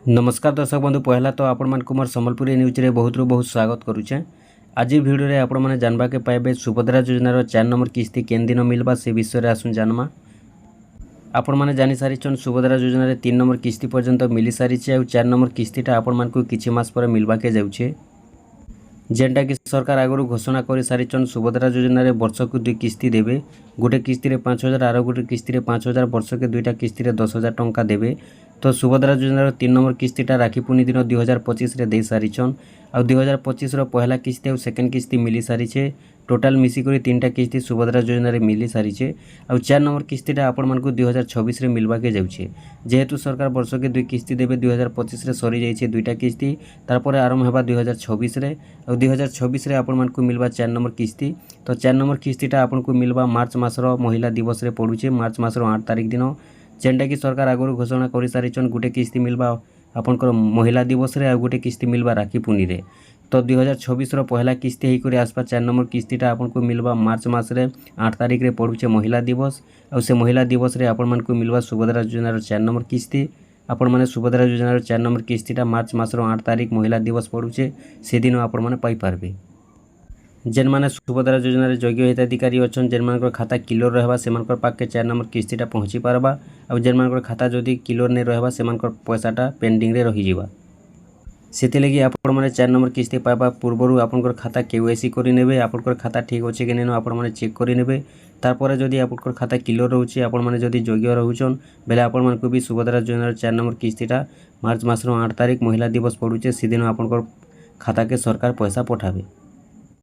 नमस्कार दर्शक बंधु पहला तो आपण मान मोर संबलपुरी न्यूज रे बहुत बहुत स्वागत करुचे। आज वीडियो रे आपण माने जानबा के पाइबे सुभद्रा योजनार 4 नंबर किस्ती केन दिन मिलबा से विषय रे आसुन जानमा। आपण माने जानि सारिछन सुभद्रा योजना रे 3 नंबर किस्ती पर्यंत मिली सारिछे और 4 नंबर किस्तीटा आपण मान को किछि मास पर मिलबा के जाउछे। जेनटा कि सरकार आगु घोषणा कर सारिछन सुभद्रा योजना रे वर्ष को 2 किस्ती देबे। गोटे किस्ती रे 5000 आरो गोटे किस्ती रे 5000 वर्ष के दुईटा किस्ती रे 10000 टंका देबे। तो सुभद्रा योजनार 3 नंबर किस्तीटा राखी पूर्णि दिन 2025 रे दे सारिछन आ 2025 रो पहला किस्ती और सेकेंड किस्ती मिली सारिछे। टोटाल मिसिकरी 3टा किस्ती सुभद्रा योजना रे मिली सारिछे आ 4 नंबर किस्तीटा आपण मानकु 2026 रे मिलबा के जाउछे। जेहेतु सरकार वर्ष के 2 किस्ती देबे 2025 रे सरी जाइछे दुईटा किस्ती तारपरे आरंभ हेबा 2026 रे और 2026 रे आपण मानकु मिलबा 4 नंबर किस्ती। तो 4 नंबर किस्तीटा आपण को मिलबा मार्च मासर महिला दिवस रे पडुछे। मार्च मासर 8 तारिख दिन जेनटा कि सरकार आगु घोषणा कर सारिछन। गोटे किस्ती मिलबा आपनकर महिला दिवस रे आ गोटे किस्ती मिलबा राखी पूर्णि रे। तो 2026 रो पहला किस्ती हेई करे आसपा 4 नंबर किस्तीटा आपन को मिलबा मार्च मास रे 8 तारिख रे पडुछे महिला दिवस और से महिला दिवस रे आपन मान को मिलबा सुभद्रा योजनार 4 नंबर किस्ती। आपण माने सुभद्रा योजनार 4 नंबर किस्तीटा मार्च मास रो 8 तारिख महिला दिवस पडुछे से दिन आपण माने पाई पारबे। जेन माने सुभद्रा योजना रे योग्य हिताधिकारी अछन जेन मानकर खाता क्लियर रहबा से मानकर पाके 4 नंबर किस्तीटा पहुँची पारबा और जेन मानकर खाता जदि क्लियर नै रहबा से मानकर पैसाटा पेंडिंग रे रही जिबा। सेति लगी आपण माने 4 नंबर किस्ती पाइबा पूर्वरु आपनकर खाता केवाईसी करि नेबे। आपनकर खाता ठीक अछि कि नै आपण माने चेक करि नेबे। तारपरे जदि आपनकर खाता क्लियर रहउछि आपण माने जदि योग्य रहउछन बेले आपण मानकु भी सुभद्रा योजना रे 4 नंबर किस्तीटा मार्च मास रो 8 तारिख महिला दिवस पडुचे से दिन आपनकर खाता के सरकार पैसा पठाबे।